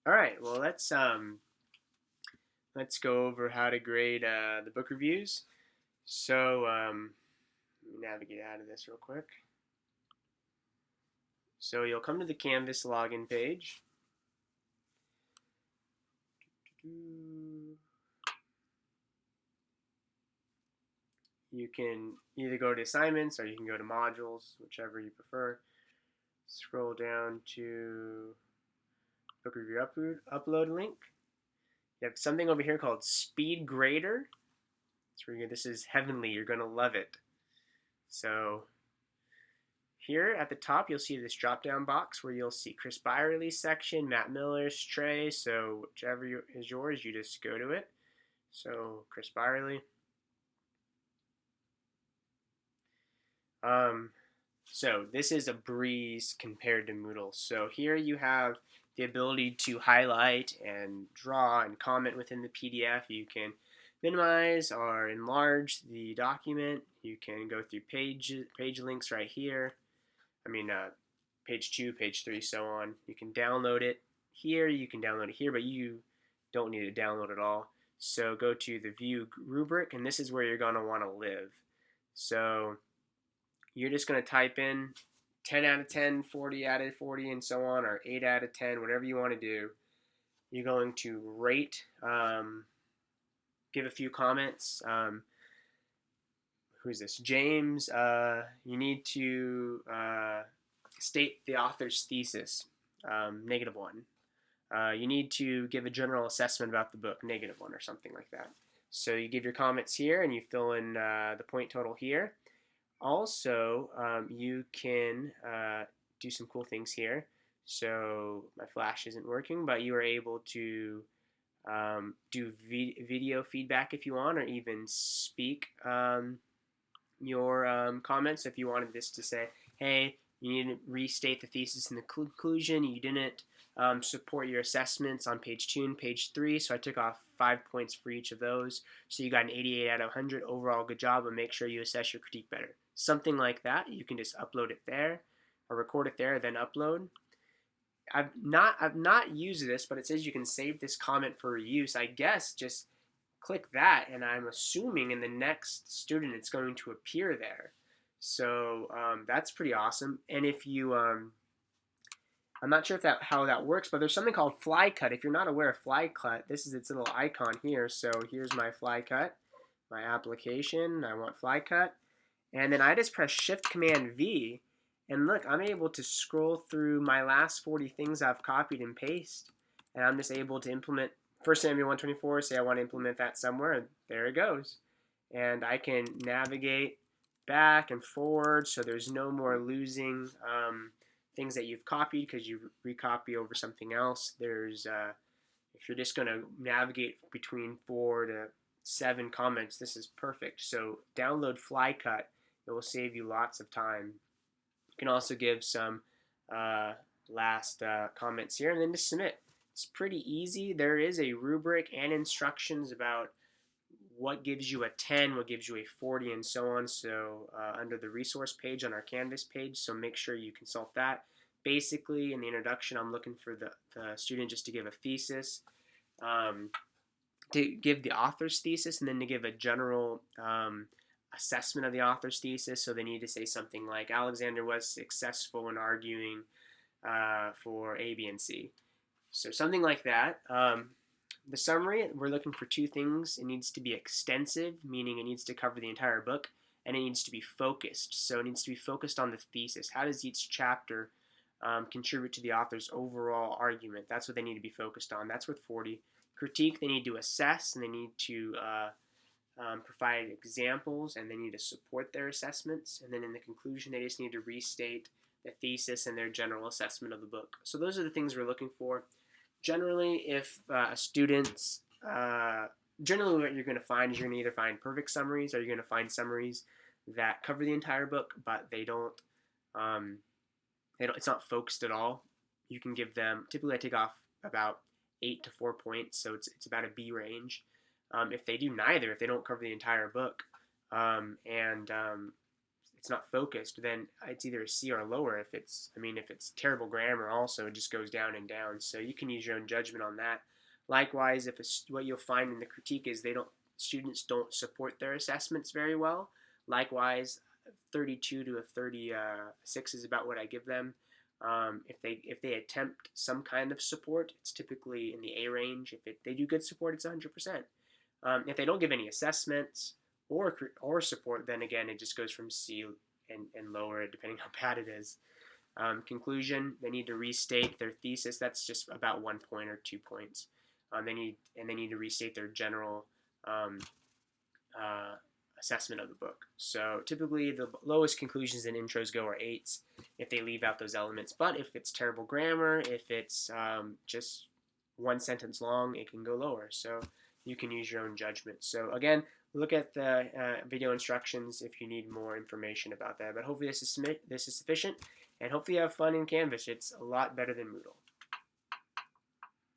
All right, well let's go over how to grade the book reviews. Let me navigate out of this real quick. So you'll come to the Canvas login page. You can either go to assignments or you can go to modules, whichever you prefer. Scroll down to book review upload link. You have something over here called Speed Grader. This is heavenly. You're going to love it. So here at the top, you'll see this drop-down box where you'll see Chris Byerly's section, Matt Miller's, Trey. So whichever is yours, you just go to it. So Chris Byerly. Um, so this is a breeze compared to Moodle. So here you have the ability to highlight and draw and comment within the PDF. You can minimize or enlarge the document. You can go through page links right here. Page 2, page 3, so on. You can download it here, you can download it here, but you don't need to download it all. So go to the view rubric, and this is where you're going to want to live. So you're just going to type in 10 out of 10, 40 out of 40, and so on, or 8 out of 10, whatever you want to do. You're going to rate, give a few comments. Who's this? James. You need to state the author's thesis, -1. You need to give a general assessment about the book, -1 or something like that. So you give your comments here and you fill in the point total here. Also, you can do some cool things here. So my flash isn't working, but you are able to do video feedback if you want, or even speak your comments if you wanted this to say, hey, you need to restate the thesis in the conclusion. You didn't support your assessments on page 2 and page 3, so I took off 5 points for each of those. So you got an 88 out of 100. Overall, good job, but make sure you assess your critique better. Something like that. You can just upload it there, or record it there, then upload. I've not used this, but it says you can save this comment for reuse. I guess just click that, and I'm assuming in the next student it's going to appear there. So that's pretty awesome. And if you, I'm not sure if how that works, but there's something called FlyCut. If you're not aware of FlyCut, this is its little icon here. So here's my FlyCut, my application. I want FlyCut, and then I just press Shift Command V, and look, I'm able to scroll through my last 40 things I've copied and pasted, and I'm just able to implement 1 Samuel 124, say I want to implement that somewhere, and there it goes. And I can navigate back and forward, so there's no more losing things that you've copied because you recopy over something else. If you're just going to navigate between 4 to 7 comments, this is perfect. So download FlyCut. It will save you lots of time. You can also give some last comments here and then just submit. It's pretty easy. There is a rubric and instructions about what gives you a 10, what gives you a 40, and so on. So under the resource page on our Canvas page, so make sure you consult that. Basically, in the introduction, I'm looking for the student just to give a thesis, to give the author's thesis, and then to give a general assessment of the author's thesis. So they need to say something like, Alexander was successful in arguing for A, B, and C. So something like that. The summary, we're looking for 2 things. It needs to be extensive, meaning it needs to cover the entire book, and it needs to be focused. So it needs to be focused on the thesis. How does each chapter contribute to the author's overall argument? That's what they need to be focused on. That's worth 40. Critique, they need to assess, and they need to provide examples, and they need to support their assessments. And then in the conclusion, they just need to restate the thesis and their general assessment of the book. So those are the things we're looking for. Generally, if students, generally what you're going to find is you're going to either find perfect summaries or you're going to find summaries that cover the entire book, but it's not focused at all. You can give them, typically I take off about 8 to 4 points, so it's about a B range. If they do neither, if they don't cover the entire book, and it's not focused, then it's either a C or lower. If it's, I mean, if it's terrible grammar, also it just goes down and down. So you can use your own judgment on that. Likewise, if what you'll find in the critique is students don't support their assessments very well. Likewise, 32 to a 36 is about what I give them. If they attempt some kind of support, it's typically in the A range. If they do good support, it's 100%. If they don't give any assessments or support, then again it just goes from C and lower depending how bad it is. Conclusion: they need to restate their thesis. That's just about 1 point or 2 points. They need to restate their general assessment of the book. So typically the lowest conclusions and intros go are 8s if they leave out those elements. But if it's terrible grammar, if it's just one sentence long, it can go lower. So you can use your own judgment. So again, look at the video instructions if you need more information about that. But hopefully this is sufficient, and hopefully you have fun in Canvas. It's a lot better than Moodle.